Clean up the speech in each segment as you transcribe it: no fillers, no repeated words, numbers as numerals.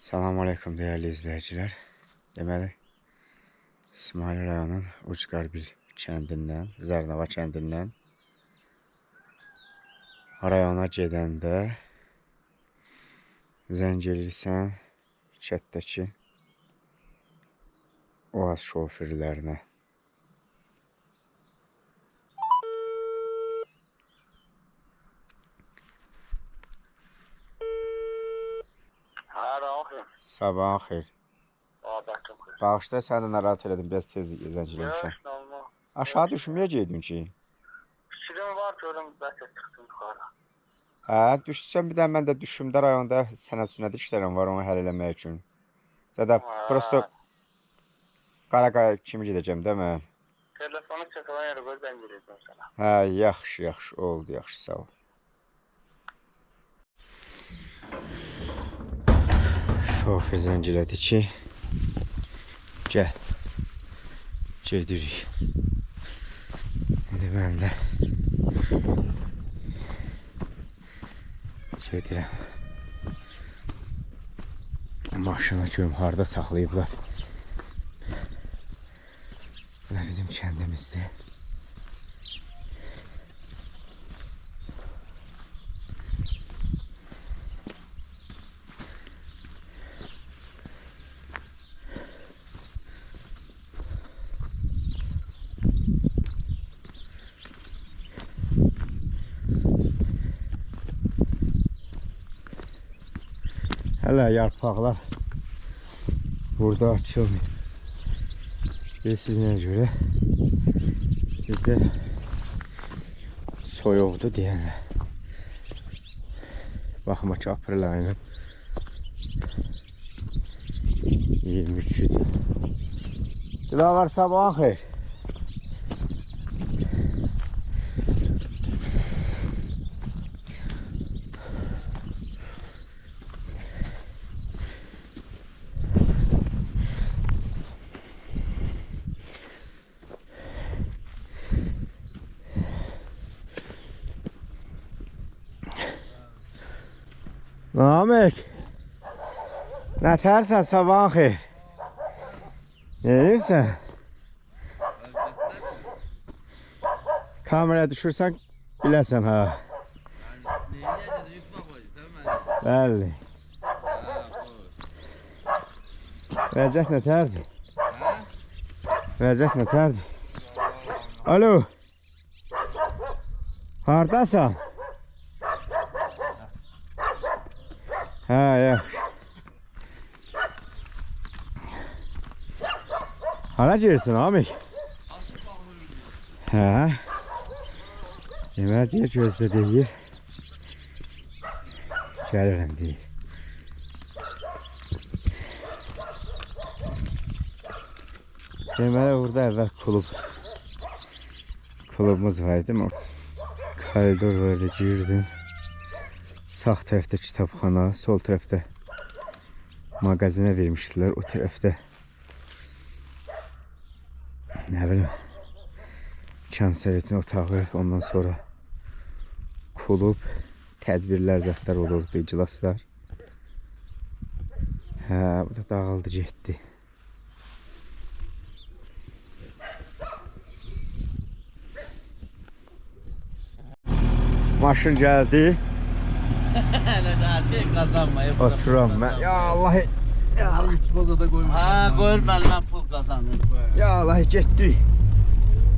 Selamünaleyküm değerli izleyiciler. Deməli, İsmail rayonun Ucqar bir kəndindən, Zərnava kəndindən rayona gedəndə zəng edirsən kətdəki OAZ şoförlərinə. Sabahın xeyir. Bağışda səni də narahat elədim, biraz tez zəng eləmişəm. Aşağı düşməyəcəkdin ki? Fikrim var, görüm, bəlkə çıxsın yuxarı. Hə, düşsən bir də mən də düşümdə rayonda sənəd sünəd işlərim var, onu həll eləmək üçün. Zədə, prosto Qaraqaya kimi gedəcəm də mən. Telefonu çəkilən yerə qoy, zəng edəcəm sənə. Hə, yaxşı, oldu, yaxşı, sağ ol. Şoför zəng elədi ki, gəl, gedirik. İndi mən də gedirəm. Maşını görüm, harada saxlayıblar. Bu da bizim kəndimizdir. Hələ yarpaqlar burada açılmıyor. Siz nəyə görə? Bizdə soyuqdur deyənlər. Baxma ki, aprel ayının 23-üdür. Dilavar, sabahın xeyir. Namik, nə tərsən, sabahın xeyir. Nə edirsən? Kameraya düşürsən, biləsən ha. Bəli. Vəziyyət nətərdir? Vəziyyət nətərdir? Alo. Haradasan? Hə, yaxşı. Hara gelirsin Amik? Hə. Deməli deyir, gözlə deyir. Gəlirəm deyir. Deməli burada əvvəl klubumuz var idi. Koridor böyle girdim. Sağ tərəfdə kitabxana, sol tərəfdə mağazinə vermişdilər, o tərəfdə nə bilim konsertin otağı, ondan sonra klub, tədbirlər, zətlər olurdu, iclaslar. Hə, bu da dağıldı, getdi. Maşın gəldi. Kazanmayıp Oturam mən. Ya Allah. Ya da koymuş. Ha, koyur benden pul kazanır. Ya Allah, getdik.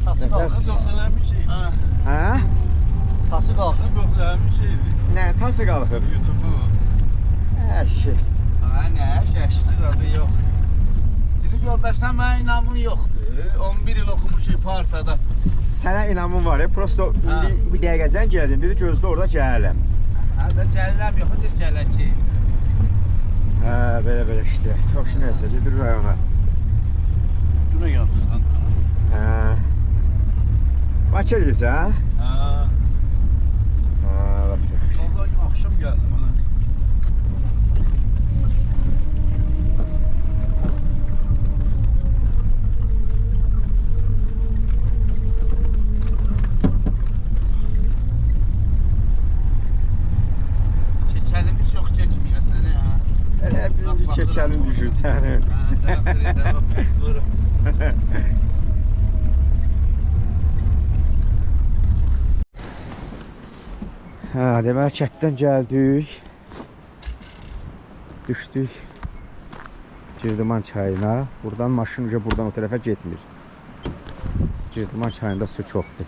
Tası kalkıp gökdelen bir şey. Hə? Tası kalkıp gökdelen bir şeydi. Nə, tası qalxıb? YouTube'u. Əşi. Ha, nə, şəşkisi adı yox. Sinif yoldaşsan mənə inamın yoxdur. 11 il okumuşum partada. Sənə inamım var ya, prosto indi bir dəqiqəcən gəldim, dedi gözlə orada gəlirəm. Ha da gəlirəm yoxudur gələcək. Hə, belə işte. Yox, şimdi nəsə, gedir rayona. Bunu yaptın. Hə. Bakı edirsən? Ha. Hə, bak. Bazar gün akşam geldim bana. görüşürüz səni. Hə, deməli kətdən gəldik. Düşdük Girdiman çayına. Buradan maşın buradan o tərəfə getmir. Girdiman çayında su çoxdur.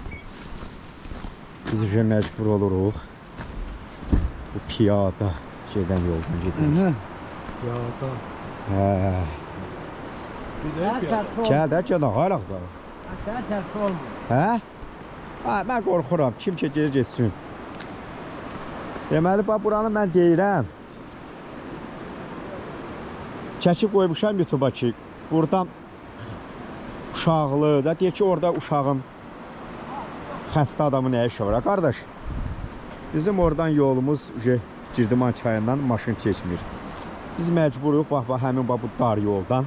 Biz məcbur oluruq bu piyada gedən yoldan gedirik. Piyada. Hə. Gəl də canaq araq da. Sən sərf olma. Hə? Ha, mən qorxuram. Kim çəkir getsin. Deməli bax buranı mən deyirəm. Çəkib qoymuşam YouTube'a ki, buradan uşaqlı da deyir ki, orada uşağın xəstə adamı nə işi var, qardaş? Bizim oradan yolumuz Girdiman çayından maşın keçmir. Biz məcburuq, bax, həmin bu dar yoldan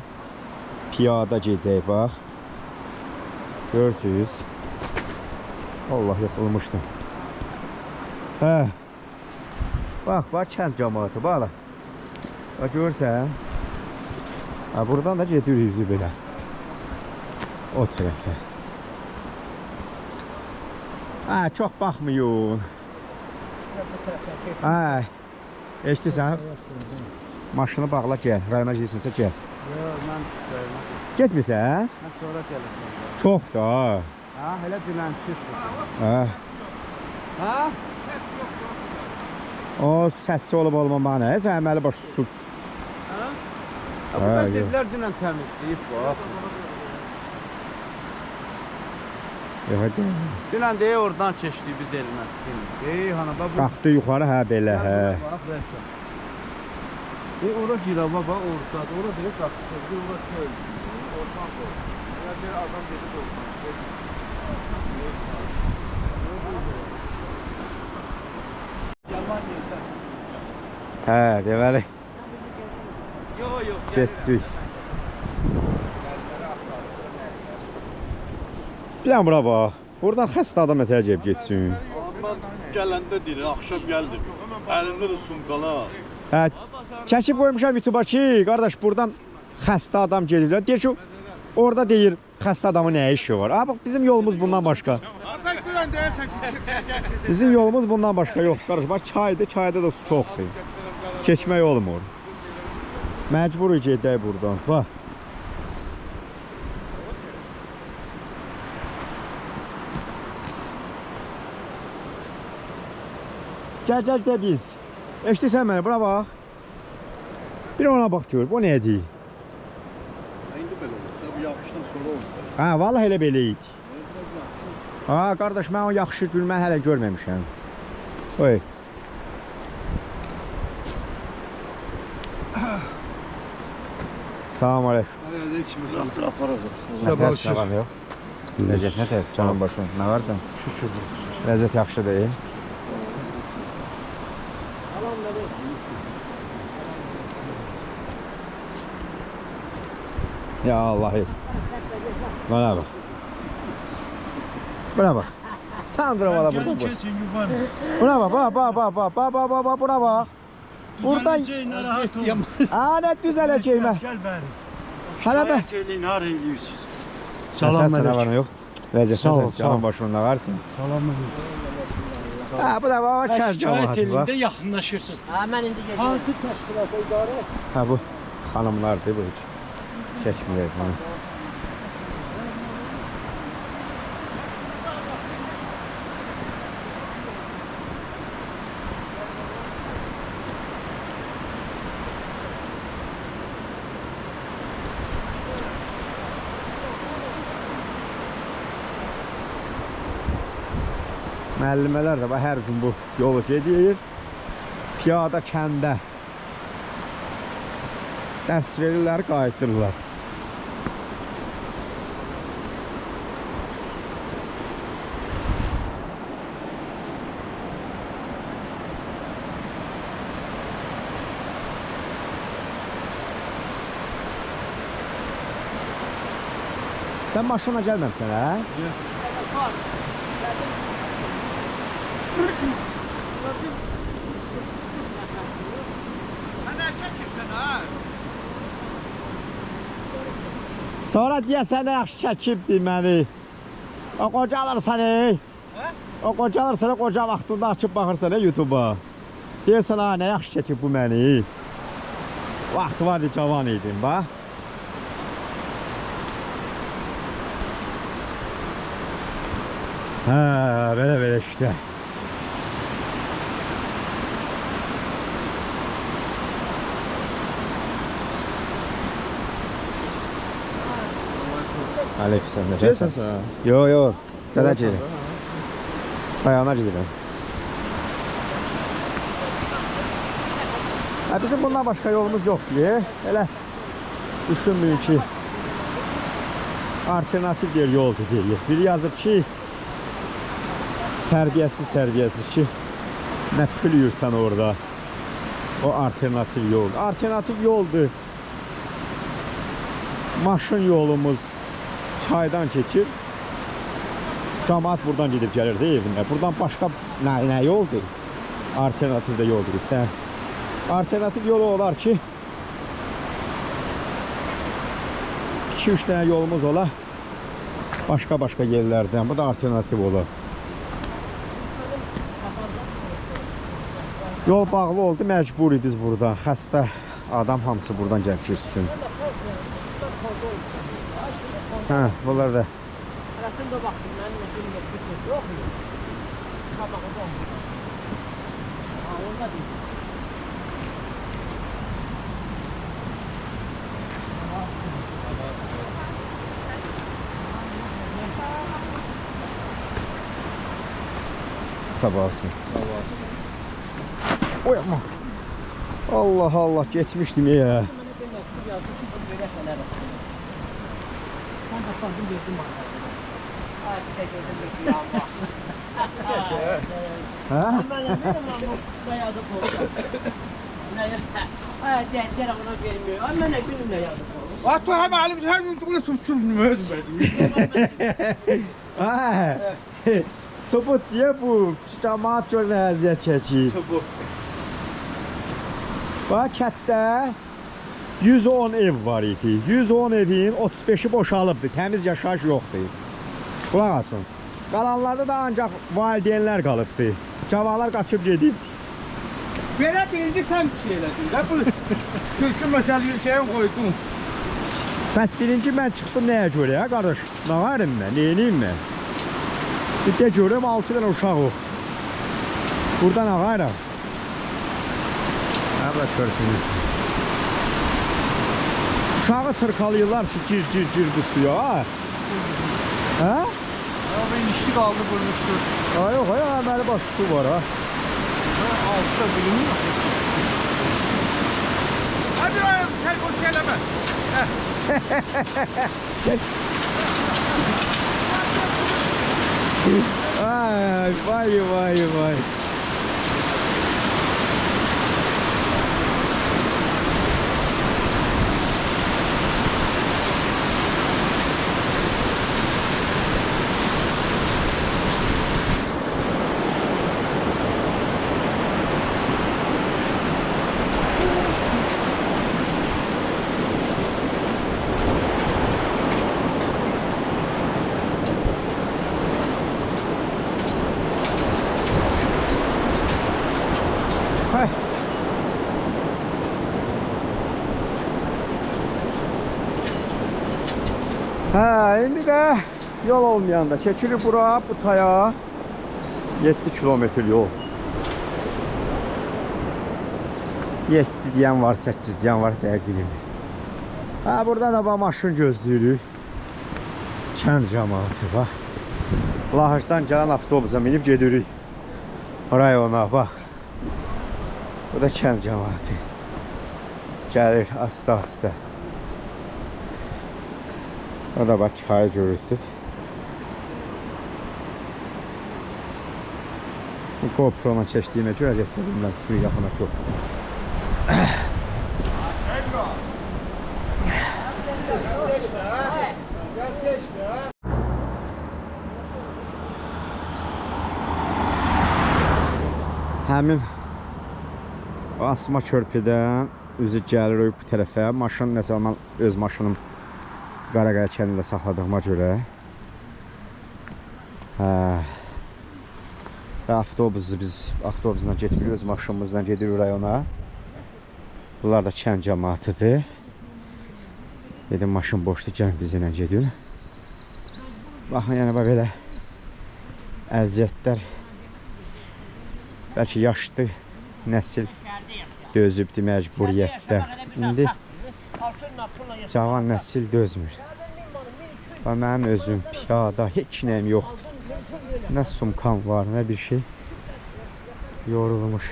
piyada gedək, bax. Görürsünüz. Allah yıxılmışdı. Hə. Bax, kənd cəmaatı, bax. Bax, görürsən. Buradan da gedirik yüzü belə. O tərəfə. Çox baxmayın. Eşitirsən? Maşını bağla gəl. Rayona gitsinsə gəl. Yox, mən Getmirsən? mən sonra gələcəm. Çox da. Ha, elə dünənçisin. Ha? O səssiz olub olmamağı nə? Heç əməli başı su. Bu qəzetlər dünən təmizləyib, bax. Dünən deyə oradan keçdik biz elinə. Hanada bu... Qalxdı yuxarı, hə, belə, hə. Ora girava, bax, orada. Ora direkt qalxdı, ora köy. Oradan qoy. Ora bir adam gedib oradan. Yaman yerdə. Hə, deməli. Yox. Getdik. Bir an bura bax. Buradan xəstə adam ətər gəlib getsin. Mən gələndə deyir, axşam gəldim. Əlimdə də sumkalar. Hə, çəkib qoymuşam YouTube'a ki, qardaş buradan xəstə adam gedirlər. Deyir ki, orada deyir xəstə adamın nə işi var. Bax, bizim yolumuz bundan başqa. Bizim yolumuz bundan başqa yoxdur, qardaş. Bax, çaydır, çayda da su çoxdur. Keçmək olmur. Məcbur gedək buradan. Bax. Gəl də biz. Eşitirsən məni, bura bax. Bir ona bax gör, bu nədir? İndi belə olur. Bu yaxşıdan sonra olur. Hə, vallahi elə belə idi. Ha, qardaş, mən o yaxşı gülməni hələ görməmişəm. Oy. Salam aleyküm. Aleyküm selam. Aparırıq. Sabah yox. Ləzzət nə tərəf? Canım başım. Nə varsan? Şükür. Ləzzət yaxşı deyil. Ya Allah'ı. Bana bak. Buna bak. Sandıra valla burada bu. Buna bak, bak, buna bak. Buradan... Ne düzeleceğim ben. Gel bari. Hala ben. Söyleyin, har eyliyorsunuz. Salam aleyküm. Yok. Lezzet Sağ ol, canım sağ ol. başında varsın. Salam aleyküm. Ha bu da baba kənd Şikayət cəmaatı elində var. yaxınlaşırsınız. Ha, mən indi gedəcəm. Hansı təşkilata idarə? Ha bu hanımlardır bu hiç. Çəkməyək bunu. Müəllimələr də hər gün bu yolu gedir. Piyada kəndə dərs verirlər, qayıtırlar. Sən maşına gəlməmsən, hə? Sonra deyəsən nə yaxşı çəkibdi məni. O qocalırsan ey. O qocalırsan, qoca vaxtında açıb baxırsan YouTube-a. Deyirsən ha nə yaxşı çəkib bu məni. Vaxtı vardı, cavan idim bax. Hə, belə işte. Aleykümselam. Gəlsən sən? Yo, sədə gedirəm. Ayağına gedirəm. Bizim bundan başqa yolumuz yoxdur. Elə düşünməyin ki, alternativ bir yoldur deyir. Biri yazıb ki, tərbiyəsiz ki, nə pülüyürsən orada. O alternativ yoldur. Alternativ yoldur. Maşın yolumuz çaydan keçir. Camaat buradan gedib gəlir də evində. Buradan başqa nə yoldur? Alternativ də yoldur isə. Alternativ yolu olar ki, 2-3 dənə yolumuz olar. Başqa yerlərdən. Bu da alternativ olar. Yol bağlı oldu, məcburi biz burada. Xəstə adam hamısı buradan gəlib keçsin. Hə, bunlar da. Sabah olsun. Oy ama. Allah Allah, getmişdim ya. Sobot diye bu cemaat görünə əziyyət çəkir. Bax kətdə 110 ev var idi. 110 evin 35'i boşalıbdı. Təmiz yaşayış yoxdur. Qulaq asın. Qalanlarda da ancaq valideynlər qalıbdı. Cavanlar qaçıb gedibdi. Belə bildi sən ki elədin də bu türkü məsələ şeyin qoydun. Bəs birinci mən çıxdım nəyə görə ya qardaş? Nə varım mən? Neyiniyim mən? Bir də görüm 6 dənə uşaq o. Buradan ağayraq. Abla körpünüz. Uşağı tırkalıyorlar ki gir bu suya. Ha? Abi inişli qaldı qurmuşdur. Yox, əməli baş su var ha. Altta bilinmiyor. Hadi lan sen o şeyleme. Vay. Hə, indi də yol olmayanda keçilir bura, bu taya 7 kilometr yol. 7 deyən var, 8 deyən var, dəqiq bilirdi. Hə, burada da maşın gözləyirik. Kənd cəmaatı, bax. Lahıcdan gələn avtobusa minib gedirik rayona, bax. Bu da kənd cəmaatı. Gəlir asta-asta. O da bax çayı görürsünüz. Bu GoPro-la çəkdiyimə görə gətirdim suyu yaxına çox. Həmin asma körpüdən üzü gəlir bu tərəfə. Maşın nəsə mən öz maşınım Qaraqaya kəndində saxladığıma görə və avtobusla getmirik, öz maşınımızla gedirik rayona. Bunlar da kənd cəmaətidir. Dedim maşın boşdur, gəlin bizimlə gedir. Baxın, yəni belə əziyyətlər. Bəlkə yaşlı nəsil dözübdür məcburiyyətdə. İndi cavan nəsil dözmür. Və mənim özüm piyada, heç nəyim yoxdur. Nə sumkam var, nə bir şey. Yorulmuş.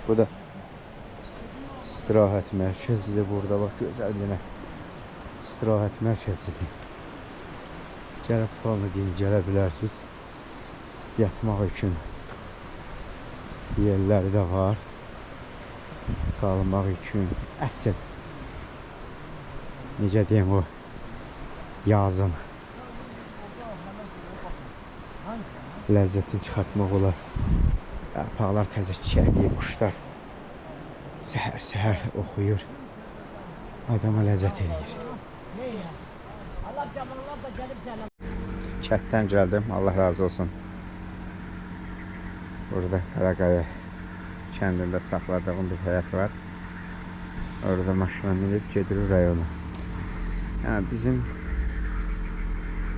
Bu da istirahət mərkəzidir. Burada bax, gözəl bir istirahət mərkəzidir. Gəlib planı deyin, gələ bilərsiniz. Yatmaq üçün yerləri də var. Qalmaq üçün əsl. Necə deyim, o yazın ləzzətini çıxartmaq olar. Yarpaqlar təzə çiçəkləyir, quşlar səhər-səhər oxuyur. Adama ləzzət eləyir. Kətdən gəldim, Allah razı olsun. Burada Qaraqaya kəndində saxladığım bir həyat var. Orada maşına minib gedirik rayona. Yəni bizim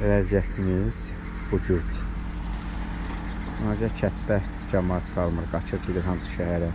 vəziyyətimiz bu cürdür. Ancaq kətdə cəmaət qalmır, qaçır gedir hamısı şəhərə.